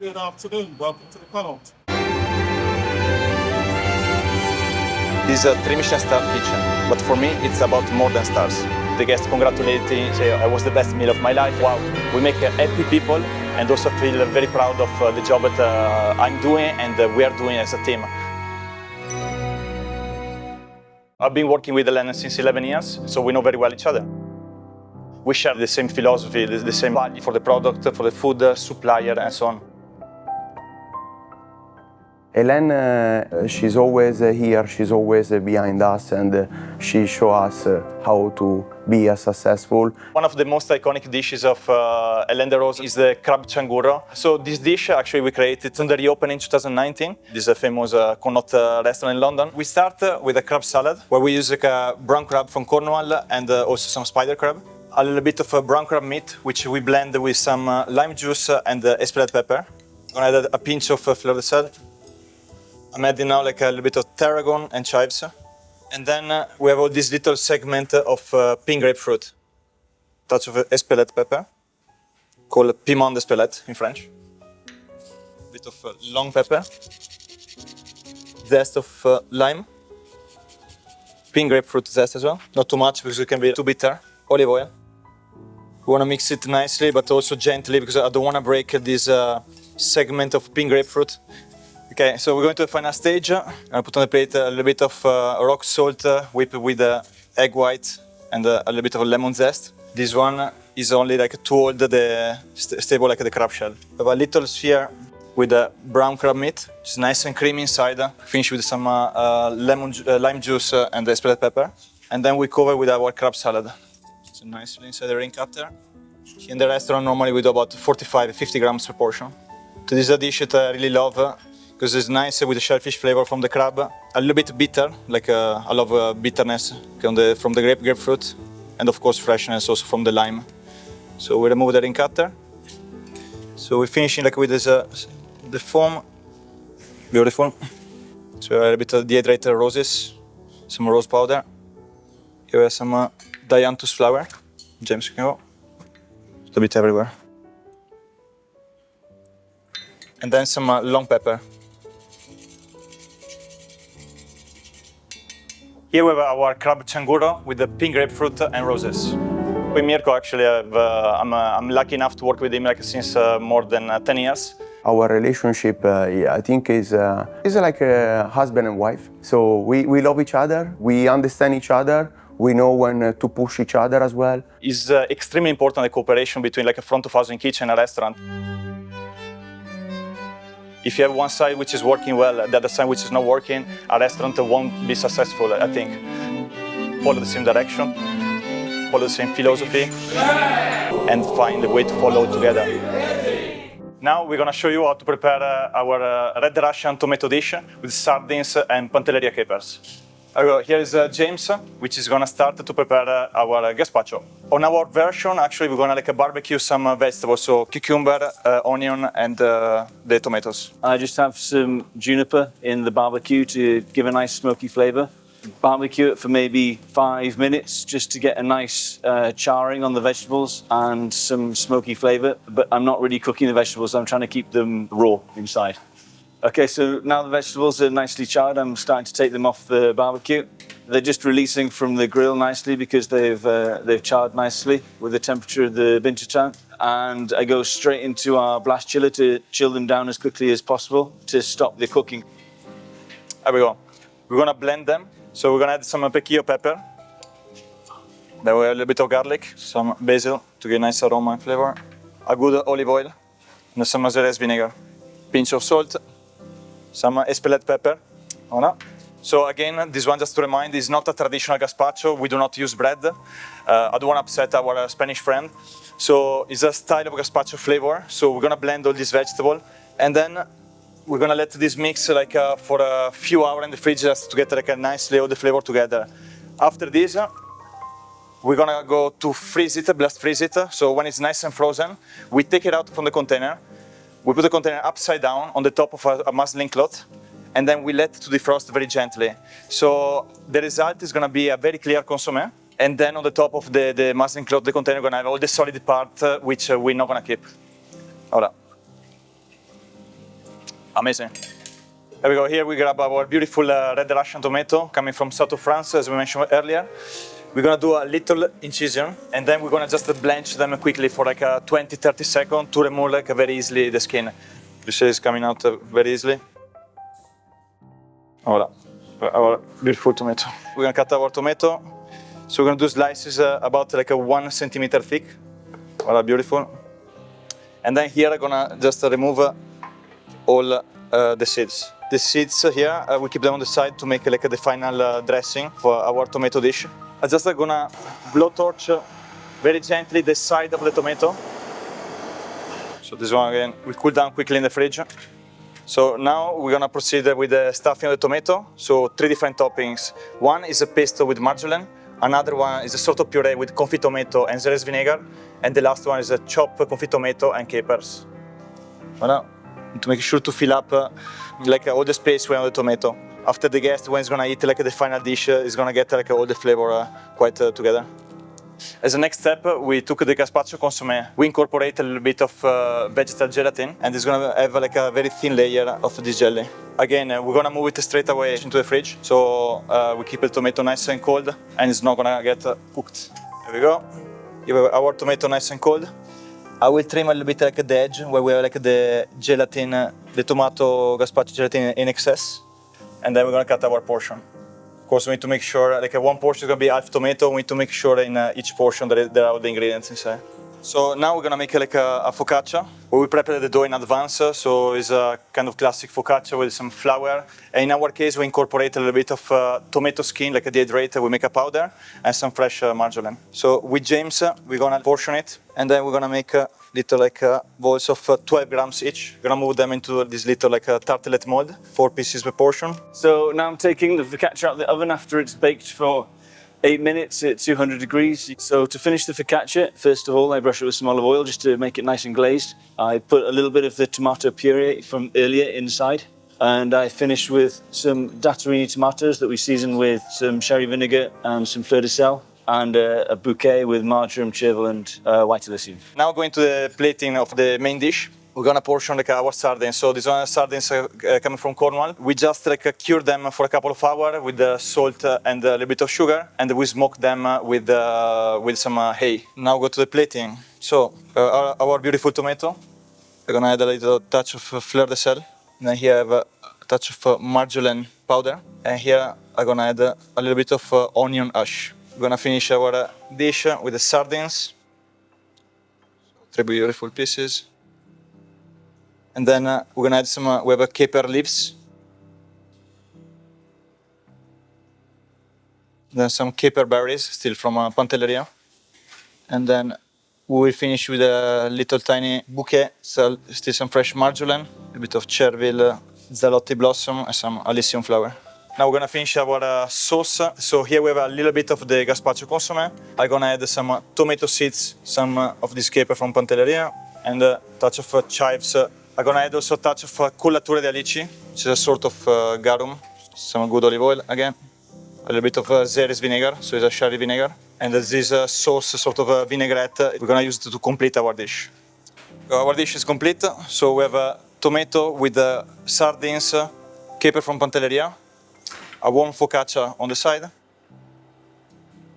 Good afternoon. Welcome to the Connaught. This is a 3 Michelin Star kitchen, but for me it's about more than stars. The guests congratulate me, say I was the best meal of my life. Wow, we make happy people and also feel very proud of the job that I'm doing and we are doing as a team. I've been working with Hélène since 11 years, so we know very well each other. We share the same philosophy, the same value for the product, for the food, supplier, and so on. Hélène, she's always here, she's always behind us, and she shows us how to be successful. One of the most iconic dishes of Hélène Darroze is the Crab Txangurro. So this dish actually we created on the reopening in 2019. This is a famous Connaught restaurant in London. We start with a crab salad where we use like a brown crab from Cornwall and also some spider crab. A little bit of brown crab meat, which we blend with some lime juice and espelette pepper. I'm gonna add a pinch of fleur de sel. I'm adding now like a little bit of tarragon and chives. And then we have all this little segment of pink grapefruit. Touch of espelette pepper, called piment d'espelette in French. Bit of long pepper. Zest of lime. Pink grapefruit zest as well. Not too much because it can be too bitter. Olive oil. We want to mix it nicely but also gently because I don't want to break this segment of pink grapefruit. Okay, so we're going to the final stage. I'm going to put on the plate a little bit of rock salt whipped with egg white and a little bit of lemon zest. This one is only like to hold the stable like the crab shell. We have a little sphere with the brown crab meat, which is nice and creamy inside. Finish with some lime juice and the espelette pepper. And then we cover with our crab salad. So nicely inside the ring cutter. In the restaurant normally we do about 45-50 grams per portion. So this is a dish that I really love. Because it's nice with the shellfish flavor from the crab, a little bit bitter, like I love bitterness from the grapefruit, and of course freshness also from the lime. So we remove the ring cutter. So we're finishing like with this, the foam, beautiful. So a little bit of dehydrated roses, some rose powder. Here we have some dianthus flower, James can go, a bit everywhere. And then some long pepper. Here we have our Crab Txangurro with the pink grapefruit and roses. With Mirko, actually, I'm lucky enough to work with him like since more than 10 years. Our relationship, I think, is like a husband and wife. So we love each other, we understand each other, we know when to push each other as well. It's extremely important, the cooperation between like a front of house and kitchen and a restaurant. If you have one side which is working well, the other side which is not working, a restaurant won't be successful, I think. Follow the same direction, follow the same philosophy, and find a way to follow together. Now we're going to show you how to prepare our red Russian tomato dish with sardines and Pantelleria capers. Here is James, which is going to start to prepare our gazpacho. On our version, actually, we're going to barbecue some vegetables, so cucumber, onion, and the tomatoes. I just have some juniper in the barbecue to give a nice smoky flavor. Barbecue it for maybe 5 minutes just to get a nice charring on the vegetables and some smoky flavor. But I'm not really cooking the vegetables, I'm trying to keep them raw inside. Okay, so now the vegetables are nicely charred, I'm starting to take them off the barbecue. They're just releasing from the grill nicely because they've charred nicely with the temperature of the binter tank. And I go straight into our blast chiller to chill them down as quickly as possible to stop the cooking. There we go. We're gonna blend them. So we're gonna add some pecchio pepper. Then we have a little bit of garlic, some basil to get a nice aroma and flavor. A good olive oil and some Mazeres vinegar. Pinch of salt. Some espelette pepper. Voilà. So again, this one, just to remind, is not a traditional gazpacho. We do not use bread. I don't want to upset our Spanish friend. So it's a style of gazpacho flavor. So we're going to blend all this vegetable. And then we're going to let this mix for a few hours in the fridge just to get nicely all the flavor together. After this, we're going to go to freeze it, blast freeze it. So when it's nice and frozen, we take it out from the container. We put the container upside down on the top of a muslin cloth, and then we let it to defrost very gently. So the result is going to be a very clear consommé, and then on the top of the muslin cloth, the container is going to have all the solid part, which we're not going to keep. Voilà. Amazing. There we go. Here we grab our beautiful red Russian tomato coming from south of France, as we mentioned earlier. We're gonna do a little incision, and then we're gonna just blanch them quickly for like 20-30 seconds to remove like very easily the skin. You see it's coming out very easily. Voila, our beautiful tomato. We're gonna cut our tomato. So we're gonna do slices about like a 1 centimeter thick. Voila, beautiful. And then here I'm gonna just remove all the seeds. The seeds here, we keep them on the side to make like the final dressing for our tomato dish. I'm just gonna blowtorch very gently the side of the tomato. So this one again will cool down quickly in the fridge. So now we're gonna proceed with the stuffing of the tomato. So 3 different toppings. One is a pesto with marjolaine. Another one is a sort of puree with confit tomato and Xerez vinegar. And the last one is a chopped confit tomato and capers. Voilà. To make sure to fill up like all the space on the tomato. After the guest, when it's gonna eat like the final dish, it's gonna get like all the flavor quite together. As a next step, we took the gazpacho consommé. We incorporate a little bit of vegetal gelatin, and it's gonna have like a very thin layer of this jelly. Again, we're gonna move it straight away into the fridge, so we keep the tomato nice and cold, and it's not gonna get cooked. There we go. Give our tomato nice and cold. I will trim a little bit like the edge where we have like the gelatin, the tomato gazpacho gelatin in excess, and then we're gonna cut our portion. Of course, we need to make sure like one portion is gonna be half tomato. We need to make sure in each portion that there are all the ingredients inside. So now we're gonna make like a focaccia where we prepare the dough in advance. So it's a kind of classic focaccia with some flour. And in our case, we incorporate a little bit of tomato skin, like a dehydrated. We make a powder and some fresh marjolaine. So with James, we're gonna portion it, and then we're gonna make little like balls of 12 grams each. We're gonna move them into this little like tartlet mold, 4 pieces per portion. So now I'm taking the focaccia out of the oven after it's baked for 8 minutes at 200 degrees. So to finish the focaccia, first of all, I brush it with some olive oil just to make it nice and glazed. I put a little bit of the tomato puree from earlier inside. And I finish with some datterini tomatoes that we season with some sherry vinegar and some fleur de sel, and a bouquet with marjoram, chervil, and white alyssum. Now going to the plating of the main dish. We're gonna portion like our sardines. So these are sardines coming from Cornwall. We just like cure them for a couple of hours with the salt and a little bit of sugar, and we smoke them with some hay. Now go to the plating. So our beautiful tomato. We're gonna add a little touch of fleur de sel. And then here I have a touch of marjolaine powder, and here I'm gonna add a little bit of onion ash. We're gonna finish our dish with the sardines. 3 beautiful pieces. And then we're gonna add some, we have caper leaves. Then some caper berries, still from Pantelleria. And then we will finish with a little tiny bouquet, so still some fresh marjolaine, a bit of chervil, zalotti blossom, and some alyssum flower. Now we're gonna finish our sauce. So here we have a little bit of the gazpacho consommé. I'm gonna add some tomato seeds, some of this caper from Pantelleria, and a touch of chives. I'm gonna add also a touch of collatura di alici, which is a sort of garum, some good olive oil again, a little bit of Xerez vinegar, so it's a sherry vinegar, and this sauce, sort of vinaigrette, we're gonna use it to complete our dish. Our dish is complete, so we have a tomato with sardines, caper from Pantelleria, a warm focaccia on the side,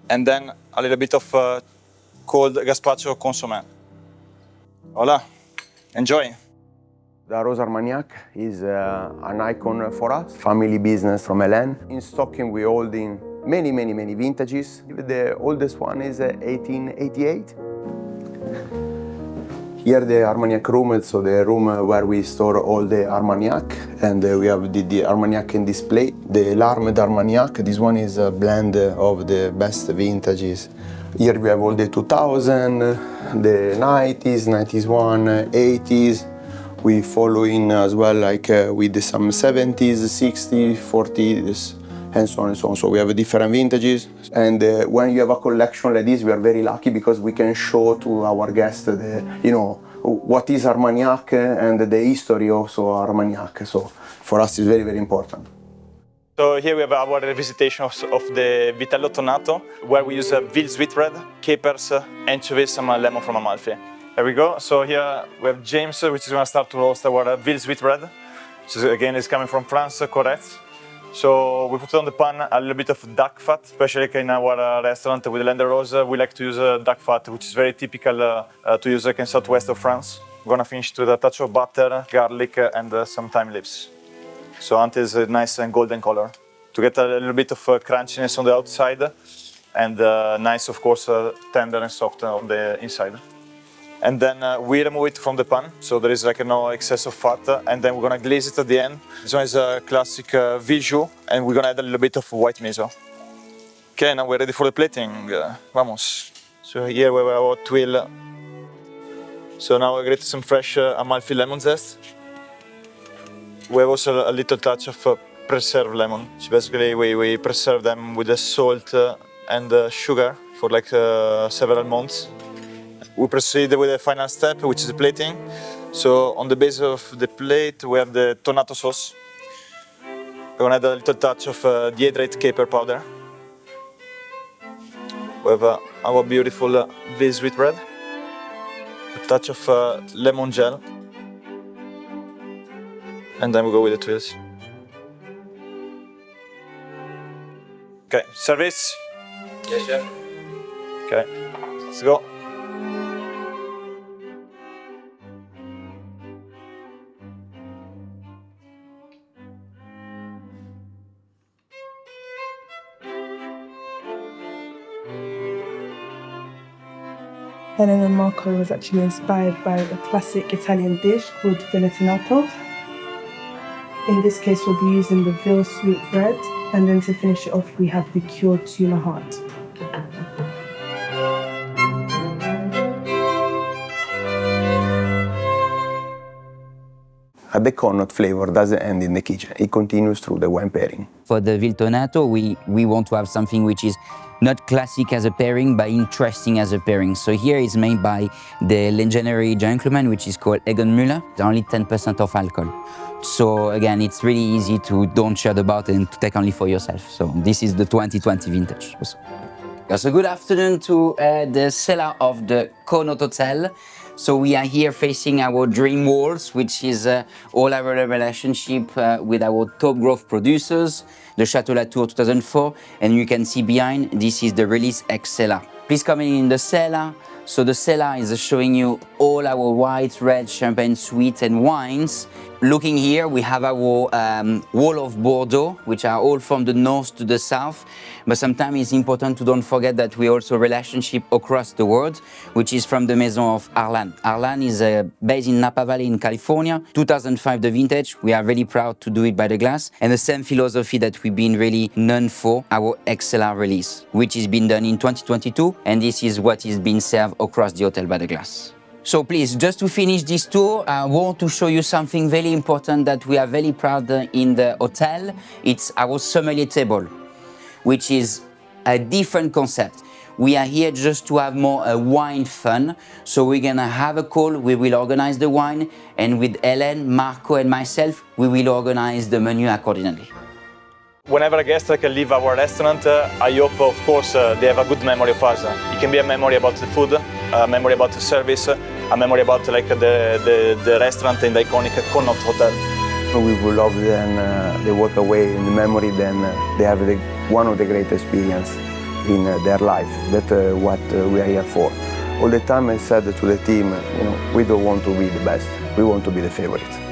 and then a little bit of cold gazpacho consommé. Voila, enjoy! Darroze Armagnac is an icon for us, family business from Hélène. In stocking we hold in many vintages. The oldest one is 1888. Here the Armagnac room, so the room where we store all the Armagnac, and we have the Armagnac in display. The Larme d'Armagnac, this one is a blend of the best vintages. Here we have all the 2000, the 90s, 91, 80s. We follow in as well, like with some 70s, 60s, 40s, and so on and so on. So we have different vintages. And when you have a collection like this, we are very lucky because we can show to our guests, what is Armagnac and the history also Armagnac. So for us, it's very important. So here we have our revisitation of the Vitello Tonnato, where we use veal sweetbread, capers, anchovies, some lemon from Amalfi. There we go. So here we have James, which is going to start to roast our veal sweetbread. So again, it's coming from France, correct? So we put it on the pan a little bit of duck fat, especially in our restaurant with Hélène Darroze. We like to use duck fat, which is very typical to use in southwest of France. We're gonna finish with a touch of butter, garlic, and some thyme leaves. So until it's a nice and golden color. To get a little bit of crunchiness on the outside and nice, of course, tender and soft on the inside. And then we remove it from the pan, so there is like no excess of fat, and then we're gonna glaze it at the end. This one is a classic Viju, and we're gonna add a little bit of white miso. Okay, now we're ready for the plating. Vamos. So here we have our tuile. So now we grate some fresh Amalfi lemon zest. We have also a little touch of preserved lemon. So basically we preserve them with the salt and sugar for like several months. We proceed with the final step, which is the plating. So on the base of the plate, we have the tomato sauce. We're gonna add a little touch of dehydrated caper powder. We have our beautiful veal sweetbread. A touch of lemon gel. And then we go with the tuiles. Okay, service? Yes, chef. Okay, let's go. Hélène and Marco was actually inspired by a classic Italian dish called Vitello Tonnato. In this case, we'll be using the veal sweetbread, and then to finish it off, we have the cured tuna heart. The Connaught flavor doesn't end in the kitchen. It continues through the wine pairing. For the Vitello Tonnato, we want to have something which is not classic as a pairing, but interesting as a pairing. So here it's made by the legendary gentleman, which is called Egon Müller. It's only 10% of alcohol. So again, it's really easy to don't share the bottle and to take only for yourself. So this is the 2020 vintage. So good afternoon to the cellar of the Connaught Hotel. So we are here facing our dream walls, which is all our relationship with our top growth producers, the Château Latour 2004, and you can see behind, this is the Release X Cellar. Please come in the cellar. So the cellar is showing you all our white, red, champagne, sweet and wines. Looking here, we have our wall of Bordeaux, which are all from the north to the south. But sometimes it's important to don't forget that we also relationship across the world, which is from the Maison of Arlan. Arlan is based in Napa Valley in California. 2005 the vintage. We are really proud to do it by the glass. And the same philosophy that we've been really known for, our XLR release, which has been done in 2022. And this is what is being served across the hotel by the glass. So please, just to finish this tour, I want to show you something very important that we are very proud in the hotel. It's our sommelier table, which is a different concept. We are here just to have more wine fun. So we're gonna have a call, we will organize the wine, and with Hélène, Marco and myself, we will organize the menu accordingly. Whenever a guest can leave our restaurant, I hope, of course, they have a good memory of us. It can be a memory about the food, a memory about the service, a memory about like the restaurant in the iconic Connaught Hotel. We would love then they walk away in the memory, then they have one of the great experience in their life. That's what we are here for. All the time I said to the team, we don't want to be the best, we want to be the favorite.